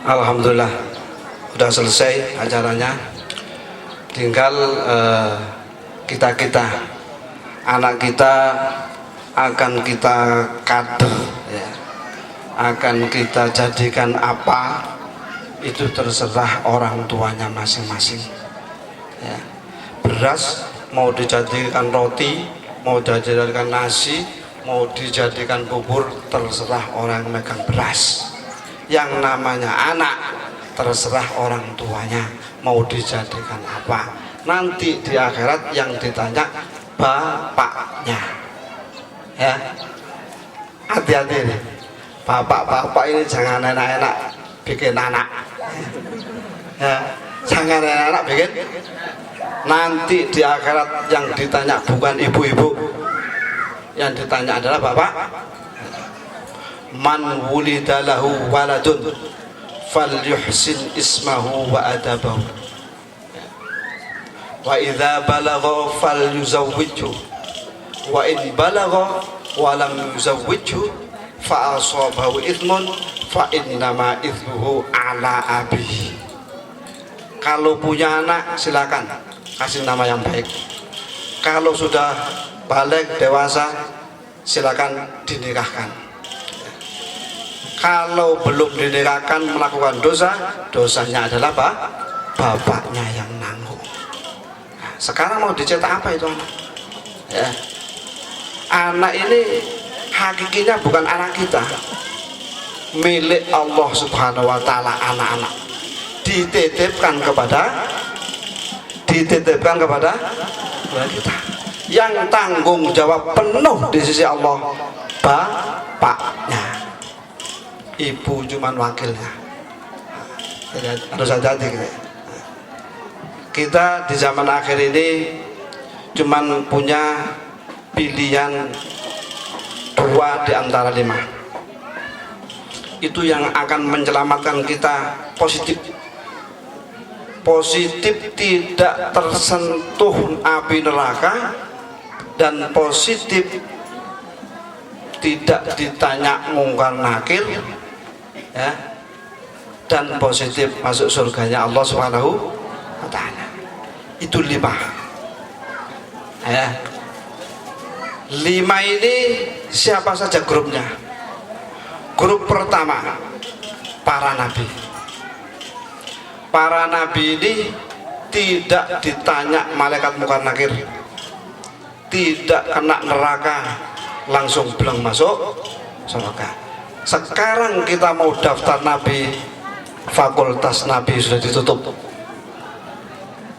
Alhamdulillah udah selesai acaranya. Tinggal kita anak kita akan kita kader ya. Akan kita jadikan apa, itu terserah orang tuanya masing-masing ya. Beras mau dijadikan roti, mau dijadikan nasi, mau dijadikan bubur, terserah orang yang megang beras. Yang namanya anak terserah orang tuanya mau dijadikan apa. Nanti di akhirat yang ditanya bapaknya ya. Hati-hati nih, bapak-bapak ini jangan enak-enak bikin anak ya. Jangan enak-enak bikin. Nanti di akhirat yang ditanya bukan ibu-ibu, yang ditanya adalah bapak. Man wulidalahu waladun falyuhsin ismahu wa adabahu wa idza balagha falyuzawwijhu wa in balagha wa lam yuzawwijhu fa asabahu ithmun fa innama ithmuhu ala abihi. Kalau punya anak silakan kasih nama yang baik. Kalau sudah balik dewasa silakan dinikahkan. Kalau belum dinikahkan melakukan dosa, dosanya adalah bapaknya yang nanggung. Nah, sekarang mau dicetak apa itu anak? Ya. Anak ini hakikinya bukan anak kita, milik Allah Subhanahu Wa Taala. Anak-anak dititipkan kepada kita. Yang tanggung jawab penuh di sisi Allah bapaknya. Ibu cuman wakilnya. Harus hati-hati gitu. Kita di zaman akhir ini cuman punya pilihan 2 di antara 5. Itu yang akan menyelamatkan kita positif. Positif tidak tersentuh api neraka, dan positif tidak ditanya mungkar nakir ya, dan positif masuk surganya Allah Subhanahu wa Ta'ala. Itu 5 ya. 5 ini siapa saja grupnya? Grup pertama para nabi. Para nabi ini tidak ditanya malaikat mungkar nakir, tidak kena neraka, langsung bilang masuk surga. Sekarang kita mau daftar nabi, fakultas nabi sudah ditutup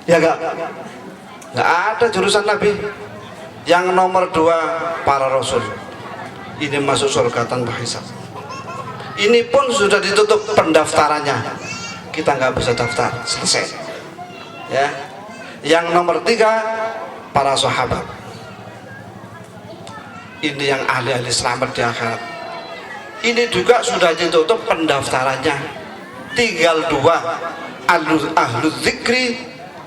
ya enggak ada jurusan nabi. Yang nomor 2 para rasul, ini masuk surga tanpa hisab. Ini pun sudah ditutup pendaftarannya, kita nggak bisa daftar, selesai ya. Yang nomor 3 para sahabat, ini yang ahli-ahli selamat di akhirat. Ini juga sudah ditutup pendaftarannya, tinggal 2 ahlu zikri,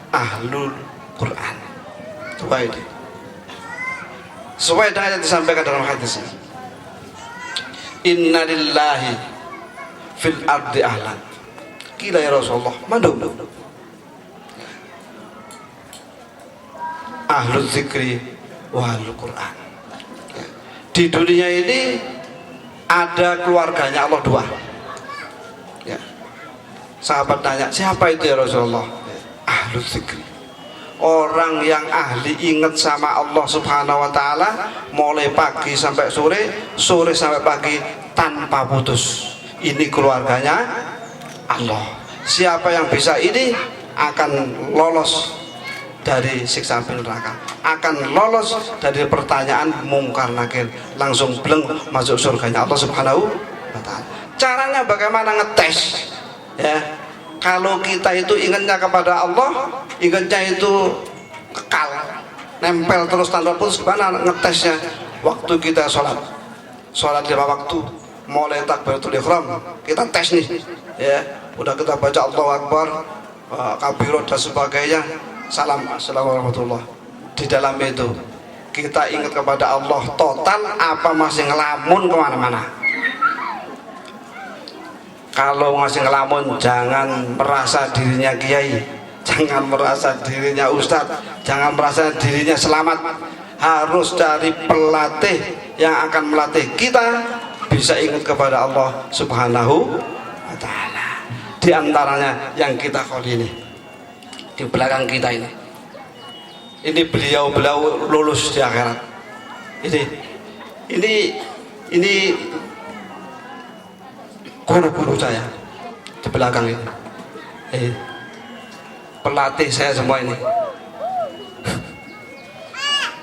ahlul Quran. 2 ini sesuai dengan yang disampaikan dalam hadis. Inna lillahi fil ardi ahlan. Kila ya Rasulullah, mandum ahlul zikri wa ahlul Quran. Di dunia ini ada keluarganya Allah 2 ya. Sahabat tanya, siapa itu ya Rasulullah? Ahlul zikri, orang yang ahli ingat sama Allah Subhanahu Wa Ta'ala mulai pagi sampai sore, sore sampai pagi tanpa putus. Ini keluarganya Allah. Siapa yang bisa ini akan lolos dari siksa api neraka, akan lolos dari pertanyaan mungkar nakir, langsung bleng masuk surganya Allah Subhanahu wa Ta'ala. Caranya bagaimana ngetes ya? Kalau kita itu ingatnya kepada Allah, ingatnya itu kekal, nempel terus tanpa putus, gimana ngetesnya? Waktu kita sholat 5 waktu, mulai takbiratul ihram kita tes nih ya, udah kita baca Allahu Akbar, kabirot dan sebagainya, salam assalamualaikum warahmatullahi. Di dalam itu kita ingat kepada Allah total apa masih ngelamun kemana-mana? Kalau ngasih ngelamun jangan merasa dirinya kiai, jangan merasa dirinya ustadz, jangan merasa dirinya selamat. Harus dari pelatih yang akan melatih kita bisa ingat kepada Allah Subhanahu wa ta'ala. Di antaranya yang kita kali ini di belakang kita ini beliau lulus di akhirat. Ini guru-guru saya di belakang ini, pelatih saya semua ini.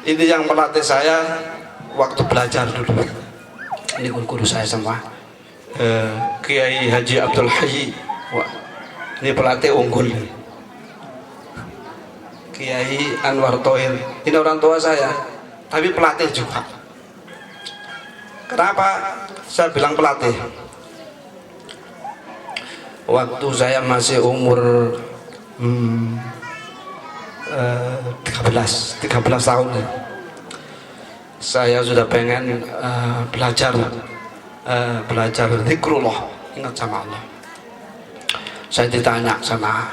Ini yang melatih saya waktu belajar dulu. Ini guru-guru saya semua. Kiai Haji Abdul Hayy, wah, ini pelatih unggul. Kiai Anwar Thohir, ini orang tua saya, tapi pelatih juga. Kenapa saya bilang pelatih? Waktu saya masih umur 13 tahun, saya sudah pengen belajar zikrullah, ingat sama Allah. Saya ditanya sama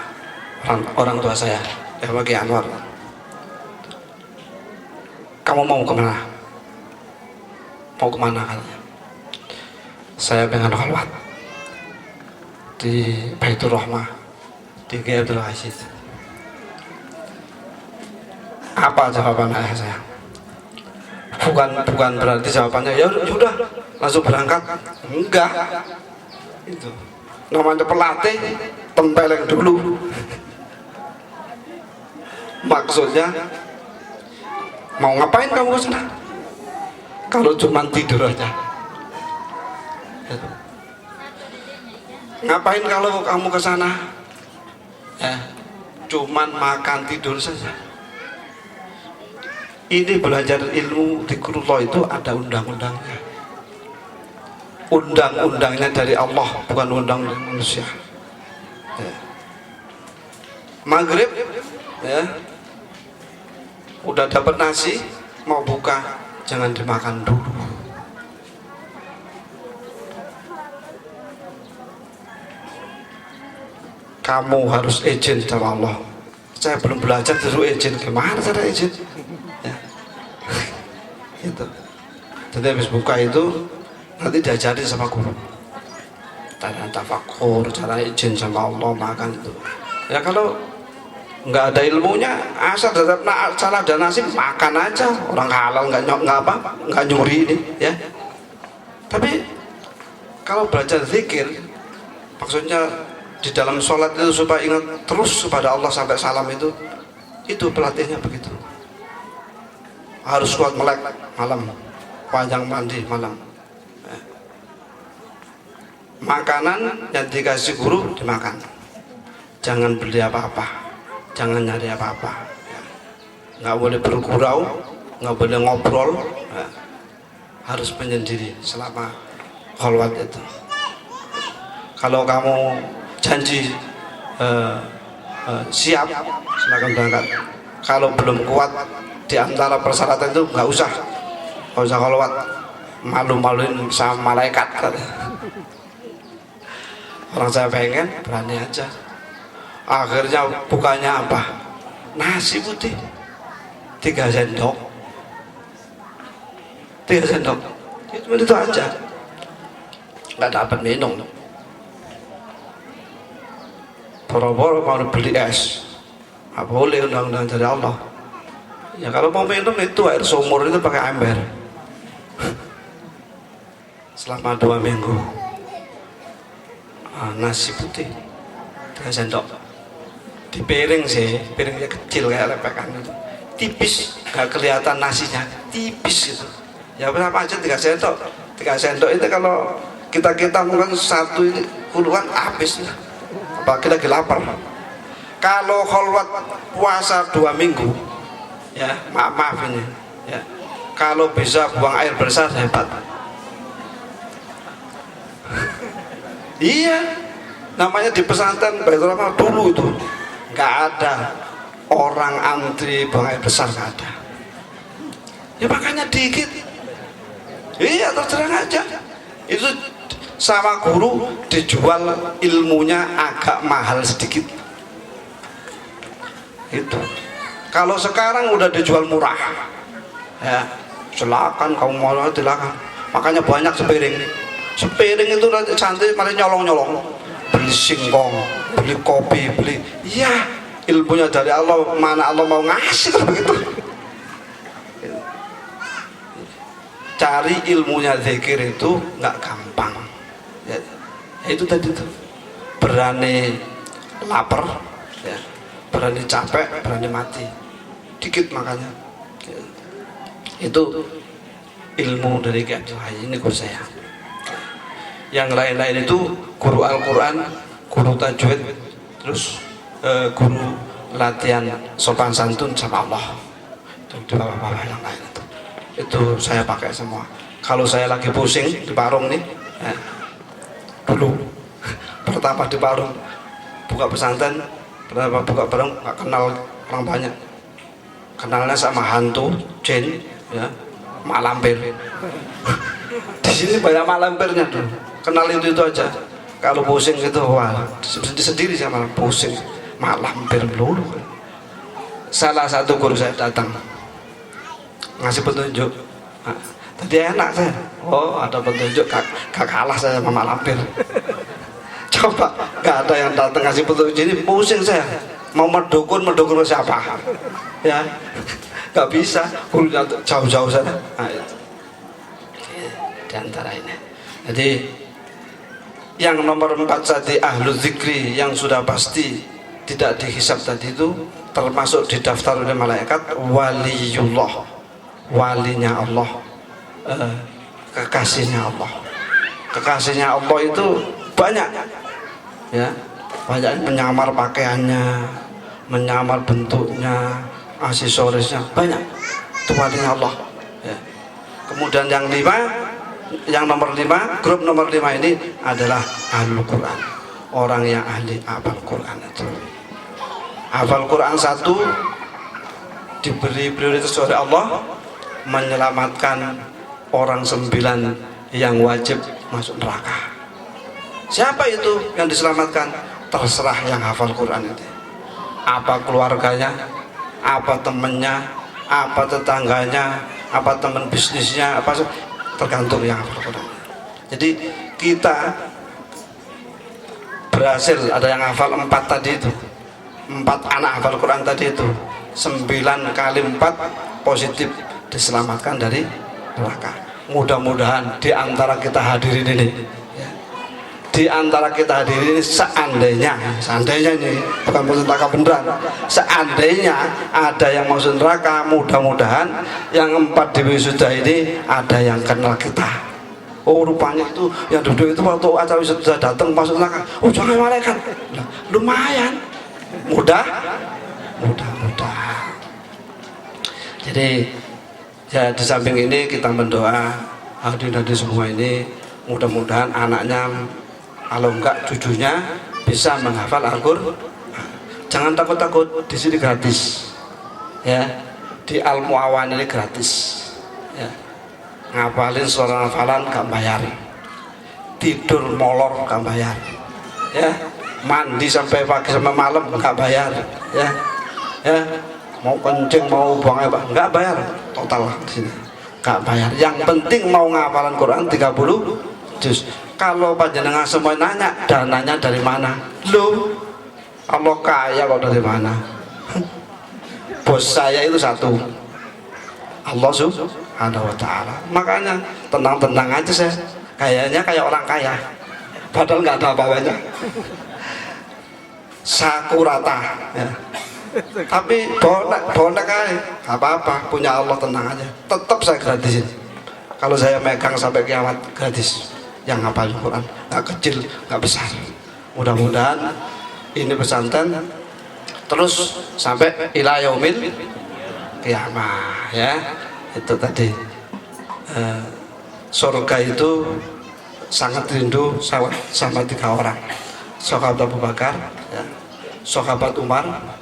orang tua saya, Kiai Anwar, kamu mau kemana? Mau kemana katanya? Saya pengen khalwat di Baitur Rahmah, di Kiai Abdul Aziz. Apa jawaban ayah saya? Bukan berarti jawabannya ya sudah langsung berangkat. Enggak, itu namanya pelatih, tempeleng dulu. Maksudnya mau ngapain kamu ke sana? Kalau cuma tidur aja. Ngapain kalau kamu ke sana? Ya, cuman makan tidur saja. Ini belajar ilmu zikrullah itu ada undang-undangnya. Undang-undangnya dari Allah, bukan undang manusia. Ya. Maghrib, ya, udah dapat nasi, mau buka, jangan dimakan dulu. Kamu harus izin sama Allah. Saya belum belajar dulu izin, gimana cara izin? Ya. Itu. Jadi habis buka itu nanti diajarin sama guru. Cara tafakur, cara izin sama Allah makan itu. Ya kalau nggak ada ilmunya, asal tetap salah dan nasib makan aja. Orang halal nggak nyuri ini, ya. Tapi kalau belajar zikir, maksudnya di dalam sholat itu supaya ingat terus kepada Allah sampai salam itu pelatihnya begitu. Harus kuat melek malam, panjang mandi malam. Makanan yang dikasih guru dimakan, jangan beli apa-apa, jangan nyari apa-apa, nggak boleh bergurau, nggak boleh ngobrol, harus menyendiri selama khalwat itu. Kalau kamu janji siap, silakan berangkat. Kalau belum kuat di antara persyaratan itu nggak usah khalwat, malu-maluin sama malaikat. Orang saya pengen berani aja. Akhirnya bukannya apa? Nasi putih 3 sendok. 3 sendok. Itu aja. Nggak dapat minum. Boro-boro mau beli es. Nggak boleh, undang-undang dari Allah. Ya kalau mau minum itu air sumur itu pakai ember. Selama 2 minggu. Nasi putih 3 sendok di piring sih, piringnya kecil kayak lepekan itu, tipis, gak kelihatan nasinya, tipis gitu. Ya berapa aja 3 sendok. 3 sendok itu kalau kita mungkin satu ini puluhan habis, apalagi lagi lapar. Kalau khalwat puasa 2 minggu, ya maaf ini, ya kalau bisa buang air besar hebat. Iya, namanya di pesantren Baitur Rahmah dulu itu nggak ada orang antri buang air besar, nggak ada. Ya makanya dikit. Iya, terus terang aja. Itu sama guru dijual ilmunya agak mahal sedikit. Itu kalau sekarang udah dijual murah ya, silakan kamu mau silakan. Makanya banyak sepiring itu nanti santri malah nyolong beli singkong, beli kopi, beli iya, ilmunya dari Allah, mana Allah mau ngasih begitu. Cari ilmunya zikir itu nggak gampang ya, itu tadi tuh berani lapar ya, berani capek, berani mati dikit. Makanya itu ilmu dari Kiai Abdul Hayy ini guru saya. Yang lain-lain itu guru Al-Quran, guru tajwid, terus guru latihan sopan santun sama Allah. Itu bapak-bapak yang lain itu saya pakai semua. Kalau saya lagi pusing di Parung nih ya, dulu pertama di Parung buka pesantren, pertama buka Parung nggak kenal orang banyak, kenalnya sama hantu jin ya, mak lampir. Di sini banyak mak lampirnya tuh, kenal itu aja. Kalau pusing gitu wah sendiri sama pusing mak lampir dulu. Salah satu guru saya datang ngasih petunjuk. Nah, tadi enak saya, oh ada petunjuk, gak kalah saya sama mak lampir. Coba gak ada yang datang ngasih petunjuk, jadi pusing saya mau mendukun ke siapa ya, gak bisa, gurunya jauh-jauh sana. Nah, itu di antara ini. Jadi yang nomor 4 tadi ahlu zikri yang sudah pasti tidak dihisab tadi itu termasuk didaftar oleh malaikat waliyullah, walinya Allah, kekasihnya Allah. Kekasihnya Allah itu banyak ya, banyak menyamar pakaiannya, menyamar bentuknya, aksesorisnya, banyak. Itu walinya Allah ya. Kemudian yang nomor 5, grup nomor 5 ini adalah ahlul Quran, orang yang ahli hafal Quran itu. Hafal Quran 1 diberi prioritas oleh Allah, menyelamatkan orang 9 yang wajib masuk neraka. Siapa itu yang diselamatkan? Terserah yang hafal Quran itu. Apa keluarganya, apa temannya, apa tetangganya, apa teman bisnisnya, apa tergantung yang hafal Quran. Jadi kita berhasil ada yang hafal 4 tadi itu, 4 anak hafal Quran tadi itu, 9 kali 4 positif diselamatkan dari neraka. Mudah-mudahan di antara kita hadirin ini ya, di antara kita hadirin ini seandainya ini bukan masuk neraka beneran, seandainya ada yang masuk neraka, mudah-mudahan yang 4 di wisuda ini ada yang kenal kita. Oh rupanya itu yang duduk itu waktu acara wisuda datang masuk neraka, oh jangan malaikat. Nah, lumayan mudah-mudahan. Jadi ya di samping ini kita mendoa hadirin semua ini, mudah-mudahan anaknya kalau enggak cucunya bisa menghafal Al-Qur'an. Jangan takut-takut, di sini gratis ya, di Al-Mu'awan ini gratis ya. Ngapalin suara hafalan gak bayar, tidur molor gak bayar ya, mandi sampai pagi sampai malam gak bayar ya, mau kencing mau buang air nggak bayar, total di sini nggak bayar. Yang penting mau ngapalan Quran 30 juz. Kalau panjenengan semua nanya dananya dari mana, lo Allah kaya kok dari mana? Bos saya itu satu, Allah subhanahu wa ta'ala. Makanya tenang-tenang aja saya, kayaknya kayak orang kaya padahal nggak ada apa-apanya, sakurata ya. Tapi bonek aja gak apa-apa, punya Allah, tenang aja. Tetap saya gratisin. Kalau saya megang sampai kiamat gratis. Yang hafal Quran, gak kecil, gak besar. Mudah-mudahan ini pesantren terus sampai ila yaumil kiamah ya. Itu tadi surga itu sangat rindu sama 3 orang, sahabat Abu Bakar ya, sahabat Umar,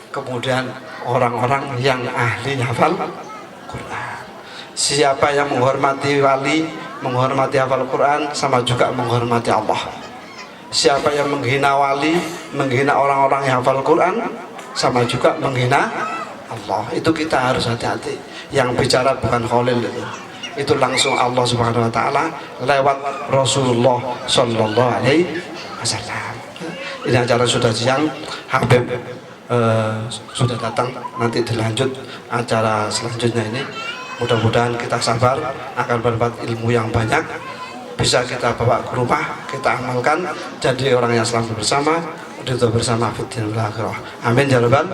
kemudian orang-orang yang ahli hafal Quran. Siapa yang menghormati wali, menghormati hafal Quran sama juga menghormati Allah. Siapa yang menghina wali, menghina orang-orang yang hafal Quran, sama juga menghina Allah. Itu kita harus hati-hati. Yang bicara bukan Khalil itu langsung Allah Subhanahu wa taala lewat Rasulullah sallallahu alaihi wasallam. Ini acara sudah siang, Habib sudah datang, nanti dilanjut acara selanjutnya ini. Mudah-mudahan kita sabar, akan mendapat ilmu yang banyak, bisa kita bawa ke rumah, kita amalkan, jadi orang yang selalu bersama, ridho bersama fiddin wal akhirah. Amin ya rabbal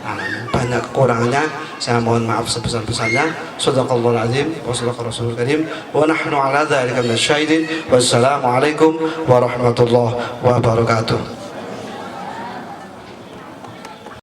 alamin. Banyak kekurangannya, saya mohon maaf sebesar-besarnya. Shadaqallahul azim wa shadaqa rasulul karim wa nahnu ala dzalika minasyahidin. Wassalamualaikum warahmatullahi wabarakatuh.